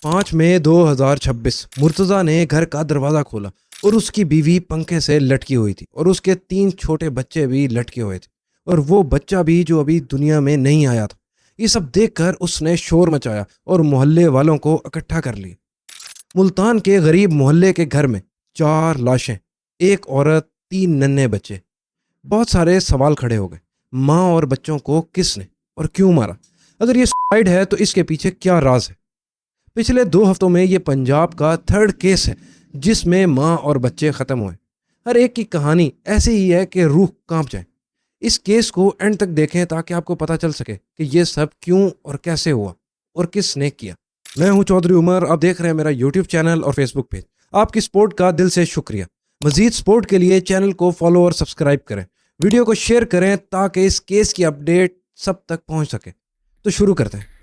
5 مئی 2026 مرتضیٰ نے گھر کا دروازہ کھولا اور اس کی بیوی پنکھے سے لٹکی ہوئی تھی اور اس کے 3 چھوٹے بچے بھی لٹکے ہوئے تھے اور وہ بچہ بھی جو ابھی دنیا میں نہیں آیا تھا۔ یہ سب دیکھ کر اس نے شور مچایا اور محلے والوں کو اکٹھا کر لیا۔ ملتان کے غریب محلے کے گھر میں 4 لاشیں، 1 عورت، 3 ننھے بچے۔ بہت سارے سوال کھڑے ہو گئے۔ ماں اور بچوں کو کس نے اور کیوں مارا؟ اگر یہ سوسائیڈ ہے تو اس کے پیچھے کیا راز ہے؟ پچھلے 2 ہفتوں میں یہ پنجاب کا 3rd کیس ہے جس میں ماں اور بچے ختم ہوئے۔ ہر ایک کی کہانی ایسی ہی ہے کہ روح کانپ جائے۔ اس کیس کو اینڈ تک دیکھیں تاکہ آپ کو پتہ چل سکے کہ یہ سب کیوں اور کیسے ہوا اور کس نے کیا۔ میں ہوں چودھری عمر، آپ دیکھ رہے ہیں میرا یوٹیوب چینل اور فیس بک پیج۔ آپ کی سپورٹ کا دل سے شکریہ۔ مزید سپورٹ کے لیے چینل کو فالو اور سبسکرائب کریں، ویڈیو کو شیئر کریں تاکہ اس کیس کی اپڈیٹ سب تک پہنچ سکے۔ تو شروع کرتے ہیں۔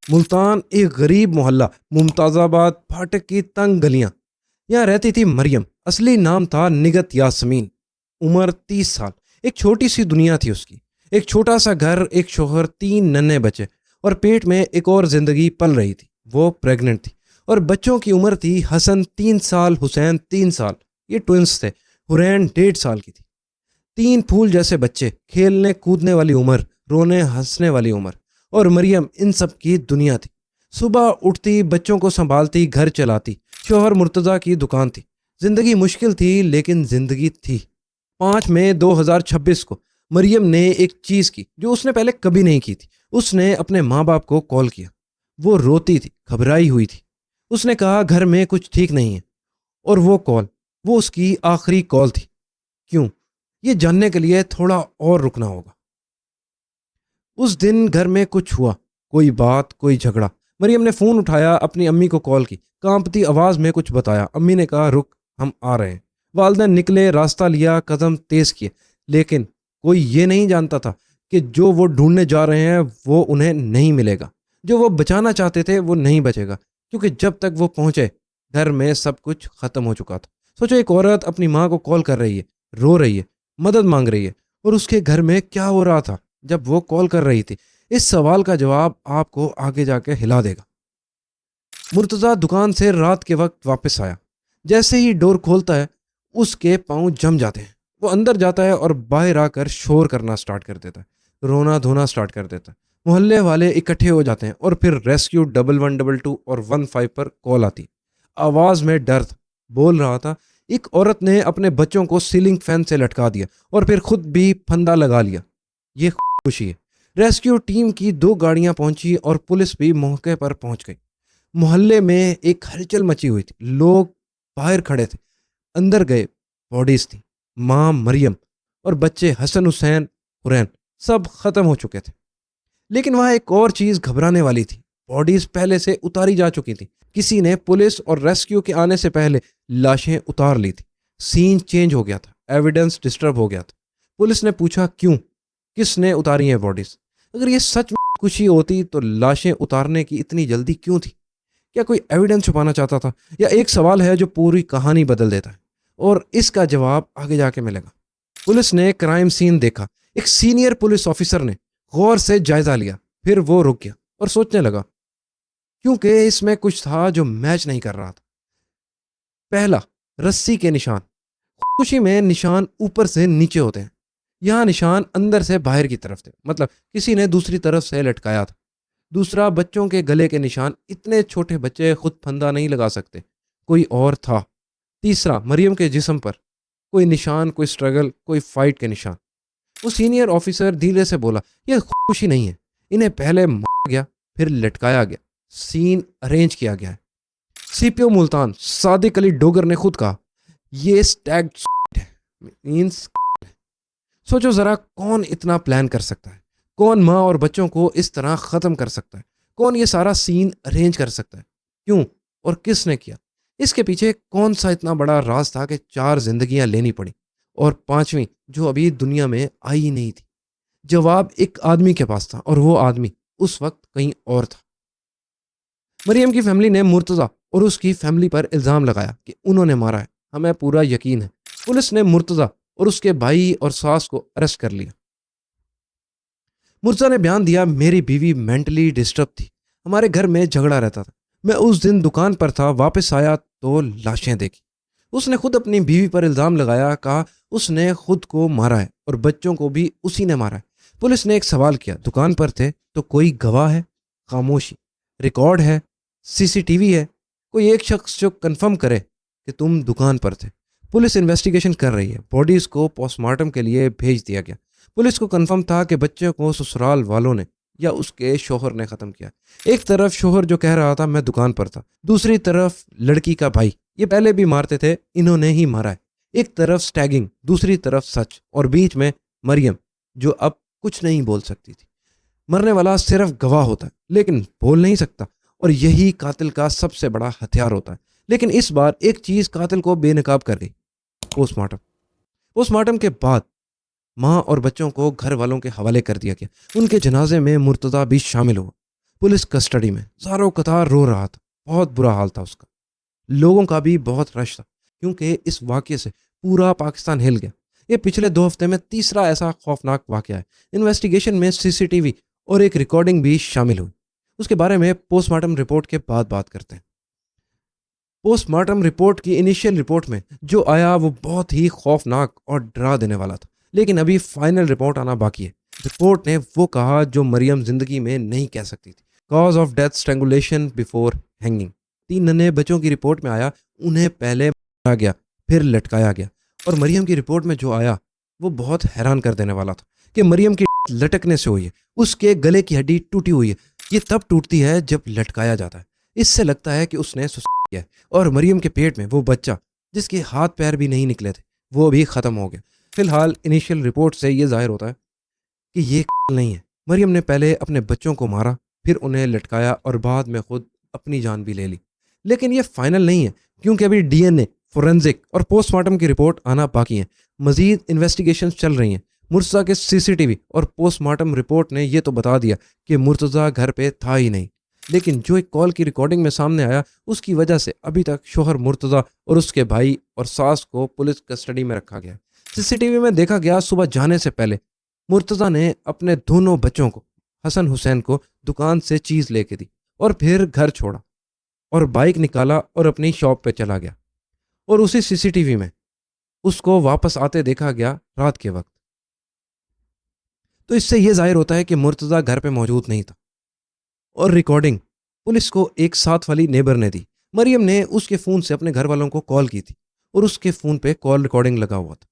ملتان ایک غریب محلہ، ممتاز آباد پھاٹک کی تنگ گلیاں۔ یہاں رہتی تھی مریم، اصلی نام تھا نگت یاسمین، عمر 30 سال۔ ایک چھوٹی سی دنیا تھی اس کی، ایک چھوٹا سا گھر، ایک شوہر، 3 ننھے بچے، اور پیٹ میں ایک اور زندگی پل رہی تھی۔ وہ پریگننٹ تھی اور بچوں کی عمر تھی حسن 3 سال، حسین 3 سال، یہ ٹوئنس تھے۔ حرین 1.5 سال کی تھی۔ 3 پھول جیسے بچے، کھیلنے کودنے والی عمر، رونے ہنسنے والی عمر، اور مریم ان سب کی دنیا تھی۔ صبح اٹھتی، بچوں کو سنبھالتی، گھر چلاتی، شوہر مرتضیٰ کی دکان تھی۔ زندگی مشکل تھی لیکن زندگی تھی۔ 5 مئی 2026 کو مریم نے ایک چیز کی جو اس نے پہلے کبھی نہیں کی تھی۔ اس نے اپنے ماں باپ کو کال کیا۔ وہ روتی تھی، گھبرائی ہوئی تھی۔ اس نے کہا گھر میں کچھ ٹھیک نہیں ہے، اور وہ اس کی آخری کال تھی۔ کیوں؟ یہ جاننے کے لیے تھوڑا اور رکنا ہوگا۔ اس دن گھر میں کچھ ہوا، کوئی بات، کوئی جھگڑا۔ مریم نے فون اٹھایا، اپنی امی کو کال کی، کانپتی آواز میں کچھ بتایا۔ امی نے کہا رک، ہم آ رہے ہیں۔ والدین نکلے، راستہ لیا، قدم تیز کیے، لیکن کوئی یہ نہیں جانتا تھا کہ جو وہ ڈھونڈنے جا رہے ہیں وہ انہیں نہیں ملے گا۔ جو وہ بچانا چاہتے تھے وہ نہیں بچے گا، کیونکہ جب تک وہ پہنچے گھر میں سب کچھ ختم ہو چکا تھا۔ سوچو، ایک عورت اپنی ماں کو کال کر رہی ہے، رو رہی ہے، مدد مانگ رہی ہے، اور اس کے گھر میں کیا ہو رہا تھا جب وہ کال کر رہی تھی؟ اس سوال کا جواب آپ کو آگے جا کے ہلا دے گا۔ مرتضیٰ دکان سے رات کے وقت واپس آیا۔ جیسے ہی ڈور کھولتا ہے اس کے پاؤں جم جاتے ہیں۔ وہ اندر جاتا ہے اور باہر آ کر شور کرنا سٹارٹ کر دیتا ہے، رونا دھونا سٹارٹ کر دیتا ہے۔ محلے والے اکٹھے ہو جاتے ہیں اور پھر ریسکیو 1122 اور 15 پر کال آتی۔ آواز میں ڈر تھا۔ بول رہا تھا ایک عورت نے اپنے بچوں کو سیلنگ فین سے لٹکا دیا اور پھر خود بھی پھندا لگا لیا۔ یہ خوشی ہے۔ ریسکیو ٹیم کی 2 گاڑیاں پہنچی اور پولیس بھی موقع پر پہنچ گئی۔ محلے میں ایک ہلچل مچی ہوئی تھی۔ لوگ باہر کھڑے تھے، اندر گئے، باڈیز تھیں۔ ماں مریم اور بچے حسن، حسین، حرین سب ختم ہو چکے تھے۔ لیکن وہاں ایک اور چیز گھبرانے والی تھی۔ باڈیز پہلے سے اتاری جا چکی تھیں۔ کسی نے پولیس اور ریسکیو کے آنے سے پہلے لاشیں اتار لی تھی۔ سین چینج ہو گیا تھا، ایویڈنس ڈسٹرب ہو گیا تھا۔ پولیس نے پوچھا کیوں، کس نے اتاری ہیں باڈیز؟ اگر یہ سچ میں خوشی ہوتی تو لاشیں اتارنے کی اتنی جلدی کیوں تھی؟ کیا کوئی ایویڈنس چھپانا چاہتا تھا؟ یا ایک سوال ہے جو پوری کہانی بدل دیتا ہے، اور اس کا جواب آگے جا کے ملے گا۔ پولیس نے کرائم سین دیکھا۔ ایک سینئر پولیس آفیسر نے غور سے جائزہ لیا، پھر وہ رک گیا اور سوچنے لگا، کیونکہ اس میں کچھ تھا جو میچ نہیں کر رہا تھا۔ پہلا، رسی کے نشان۔ خوشی میں نشان اوپر سے نیچے ہوتے ہیں، یہاں نشان اندر سے باہر کی طرف تھے، مطلب کسی نے دوسری طرف سے لٹکایا تھا۔ دوسرا، بچوں کے گلے کے نشان۔ اتنے چھوٹے بچے خود پھندا نہیں لگا سکتے، کوئی اور تھا۔ تیسرا، مریم کے جسم پر کوئی نشان، کوئی سٹرگل، کوئی فائٹ کے نشان۔ وہ سینئر آفیسر دھیرے سے بولا یہ خوشی نہیں ہے، انہیں پہلے مارا گیا پھر لٹکایا گیا، سین ارینج کیا گیا ہے۔ سی پی او ملتان صادق علی ڈوگر نے خود کہا یہ سٹیگڈ ہے، مینس۔ سوچو ذرا، کون اتنا پلان کر سکتا ہے؟ کون ماں اور بچوں کو اس طرح ختم کر سکتا ہے؟ کون یہ سارا سین ارینج کر سکتا ہے؟ کیوں اور کس نے کیا؟ اس کے پیچھے کون سا اتنا بڑا راز تھا کہ 4 زندگیاں لینی پڑی اور 5ویں جو ابھی دنیا میں آئی نہیں تھی؟ جواب ایک آدمی کے پاس تھا، اور وہ آدمی اس وقت کہیں اور تھا۔ مریم کی فیملی نے مرتضیٰ اور اس کی فیملی پر الزام لگایا کہ انہوں نے مارا ہے۔ ہمیں پورا یقین ہے۔ پولیس نے مرتضیٰ اور اس کے بھائی اور ساس کو اریسٹ کر لیا۔ مرتضیٰ نے بیان دیا، میری بیوی مینٹلی ڈسٹرب تھی، ہمارے گھر میں جھگڑا رہتا تھا، میں اس دن دکان پر تھا، واپس آیا تو لاشیں دیکھی۔ اس نے خود اپنی بیوی پر الزام لگایا، کہا اس نے خود کو مارا ہے اور بچوں کو بھی اسی نے مارا ہے۔ پولیس نے ایک سوال کیا، دکان پر تھے تو کوئی گواہ ہے؟ خاموشی۔ ریکارڈ ہے؟ CCTV ہے؟ کوئی ایک شخص جو کنفرم کرے کہ تم دکان پر تھے؟ پولیس انویسٹیگیشن کر رہی ہے، باڈیز کو پوسٹ مارٹم کے لیے بھیج دیا گیا۔ پولیس کو کنفرم تھا کہ بچوں کو سسرال والوں نے یا اس کے شوہر نے ختم کیا۔ ایک طرف شوہر جو کہہ رہا تھا میں دکان پر تھا، دوسری طرف لڑکی کا بھائی، یہ پہلے بھی مارتے تھے، انہوں نے ہی مارا ہے۔ ایک طرف سٹیگنگ، دوسری طرف سچ، اور بیچ میں مریم جو اب کچھ نہیں بول سکتی تھی۔ مرنے والا صرف گواہ ہوتا ہے لیکن بول نہیں سکتا، اور یہی قاتل کا سب سے بڑا ہتھیار ہوتا ہے۔ لیکن اس بار ایک چیز قاتل کو بے نقاب کر گئی، پوسٹ مارٹم۔ پوسٹ مارٹم کے بعد ماں اور بچوں کو گھر والوں کے حوالے کر دیا گیا۔ ان کے جنازے میں مرتضیٰ بھی شامل ہوا، پولیس کسٹڈی میں، زاروں قطار رو رہا تھا، بہت برا حال تھا اس کا۔ لوگوں کا بھی بہت رش تھا کیونکہ اس واقعے سے پورا پاکستان ہل گیا۔ یہ پچھلے 2 ہفتے میں تیسرا ایسا خوفناک واقعہ ہے۔ انویسٹیگیشن میں CCTV اور ایک ریکارڈنگ بھی شامل ہوئی، اس کے بارے میں پوسٹ مارٹم رپورٹ کے بعد بات کرتے ہیں۔ پوسٹ مارٹم رپورٹ کی انیشیل رپورٹ میں جو آیا وہ بہت ہی خوفناک اور ڈرا دینے والا تھا، لیکن ابھی فائنل رپورٹ آنا باقی ہے۔ رپورٹ نے وہ کہا جو مریم زندگی میں نہیں کہہ سکتی تھی، cause of death strangulation before hanging. 3 ننھے بچوں کی رپورٹ میں آیا انہیں پہلے مارا گیا پھر لٹکایا گیا، اور مریم کی رپورٹ میں جو آیا وہ بہت حیران کر دینے والا تھا کہ مریم کی لٹکنے سے ہوئی ہے، اس کے گلے کی ہڈی ٹوٹی ہوئی ہے۔ یہ تب ٹوٹتی ہے جب لٹکایا جاتا ہے، اس سے لگتا ہے کہ اس نے سوسائڈ کیا ہے، اور مریم کے پیٹ میں وہ بچہ جس کے ہاتھ پیر بھی نہیں نکلے تھے وہ بھی ختم ہو گیا۔ فی الحال انیشیل رپورٹ سے یہ ظاہر ہوتا ہے کہ یہ نہیں ہے، مریم نے پہلے اپنے بچوں کو مارا، پھر انہیں لٹکایا اور بعد میں خود اپنی جان بھی لے لی۔ لیکن یہ فائنل نہیں ہے کیونکہ ابھی DNA، فورینزک اور پوسٹ مارٹم کی رپورٹ آنا باقی ہیں، مزید انویسٹیگیشنز چل رہی ہیں۔ مرتضیٰ کے CCTV اور پوسٹ مارٹم رپورٹ نے یہ تو بتا دیا کہ مرتضیٰ گھر پہ تھا ہی نہیں، لیکن جو ایک کال کی ریکارڈنگ میں سامنے آیا اس کی وجہ سے ابھی تک شوہر مرتضیٰ اور اس کے بھائی اور ساس کو پولیس کسٹڈی میں رکھا گیا۔ CCTV میں دیکھا گیا صبح جانے سے پہلے مرتضیٰ نے اپنے دونوں بچوں کو، حسن حسین کو، دکان سے چیز لے کے دی اور پھر گھر چھوڑا اور بائک نکالا اور اپنی شاپ پہ چلا گیا، اور اسی CCTV میں اس کو واپس آتے دیکھا گیا رات کے وقت۔ تو اس سے یہ ظاہر ہوتا ہے کہ مرتضیٰ گھر پہ موجود نہیں تھا۔ اور ریکارڈنگ پولیس کو ایک ساتھ والی نیبر نے دی، مریم نے اس کے فون سے اپنے گھر والوں کو کال کی تھی اور اس کے فون پہ کال ریکارڈنگ لگا ہوا تھا۔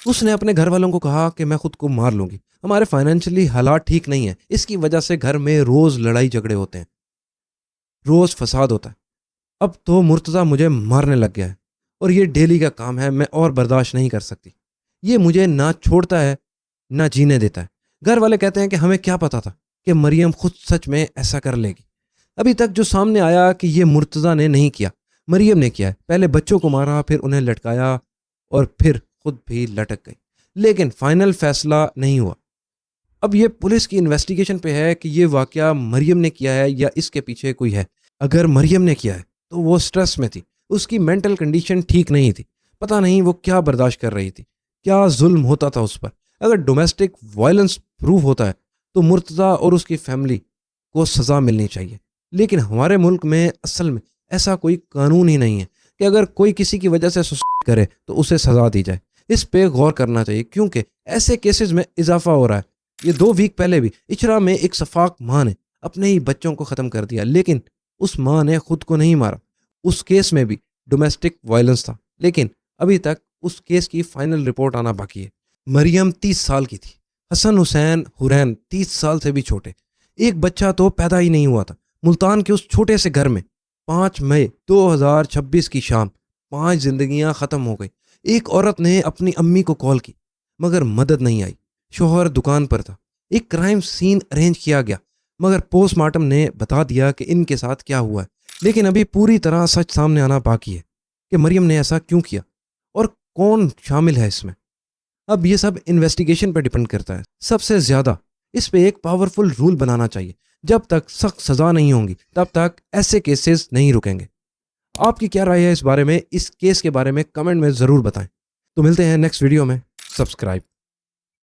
اس نے اپنے گھر والوں کو کہا کہ میں خود کو مار لوں گی، ہمارے فائنینشلی حالات ٹھیک نہیں ہیں، اس کی وجہ سے گھر میں روز لڑائی جھگڑے ہوتے ہیں، روز فساد ہوتا ہے، اب تو مرتضیٰ مجھے مارنے لگ گیا ہے اور یہ ڈیلی کا کام ہے، میں اور برداشت نہیں کر سکتی، یہ مجھے نہ چھوڑتا ہے نہ جینے دیتا ہے۔ گھر والے کہتے ہیں کہ ہمیں کیا پتا تھا کہ مریم خود سچ میں ایسا کر لے گی۔ ابھی تک جو سامنے آیا کہ یہ مرتضیٰ نے نہیں کیا، مریم نے کیا ہے، پہلے بچوں کو مارا، پھر انہیں لٹکایا اور پھر خود بھی لٹک گئی، لیکن فائنل فیصلہ نہیں ہوا۔ اب یہ پولیس کی انویسٹیگیشن پہ ہے کہ یہ واقعہ مریم نے کیا ہے یا اس کے پیچھے کوئی ہے۔ اگر مریم نے کیا ہے تو وہ سٹریس میں تھی، اس کی مینٹل کنڈیشن ٹھیک نہیں تھی، پتہ نہیں وہ کیا برداشت کر رہی تھی، کیا ظلم ہوتا تھا اس پر۔ اگر ڈومیسٹک وائلنس پروف ہوتا ہے تو مرتضیٰ اور اس کی فیملی کو سزا ملنی چاہیے، لیکن ہمارے ملک میں اصل میں ایسا کوئی قانون ہی نہیں ہے کہ اگر کوئی کسی کی وجہ سے سوسائڈ کرے تو اسے سزا دی جائے۔ اس پہ غور کرنا چاہیے کیونکہ ایسے کیسز میں اضافہ ہو رہا ہے۔ یہ 2 ویک پہلے بھی اچھرا میں ایک شفاق ماں نے اپنے ہی بچوں کو ختم کر دیا، لیکن اس ماں نے خود کو نہیں مارا، اس کیس میں بھی ڈومیسٹک وائلنس تھا، لیکن ابھی تک اس کیس کی فائنل رپورٹ آنا باقی ہے۔ مریم 30 سال کی تھی، حسن حسین حرین 30 سال سے بھی چھوٹے، ایک بچہ تو پیدا ہی نہیں ہوا تھا۔ ملتان کے اس چھوٹے سے گھر میں 5 مئی 2026 کی شام 5 زندگیاں ختم ہو گئی۔ ایک عورت نے اپنی امی کو کال کی مگر مدد نہیں آئی، شوہر دکان پر تھا، ایک کرائم سین ارینج کیا گیا مگر پوسٹ مارٹم نے بتا دیا کہ ان کے ساتھ کیا ہوا ہے، لیکن ابھی پوری طرح سچ سامنے آنا باقی ہے کہ مریم نے ایسا کیوں کیا اور کون شامل ہے اس میں۔ اب یہ سب انویسٹیگیشن پہ ڈیپینڈ کرتا ہے۔ سب سے زیادہ اس پہ ایک پاورفل رول بنانا چاہیے، جب تک سخت سزا نہیں ہوں گی تب تک ایسے کیسز نہیں رکیں گے۔ آپ کی کیا رائے ہے اس بارے میں؟ اس کیس کے بارے میں کمنٹ میں ضرور بتائیں۔ تو ملتے ہیں نیکسٹ ویڈیو میں، سبسکرائب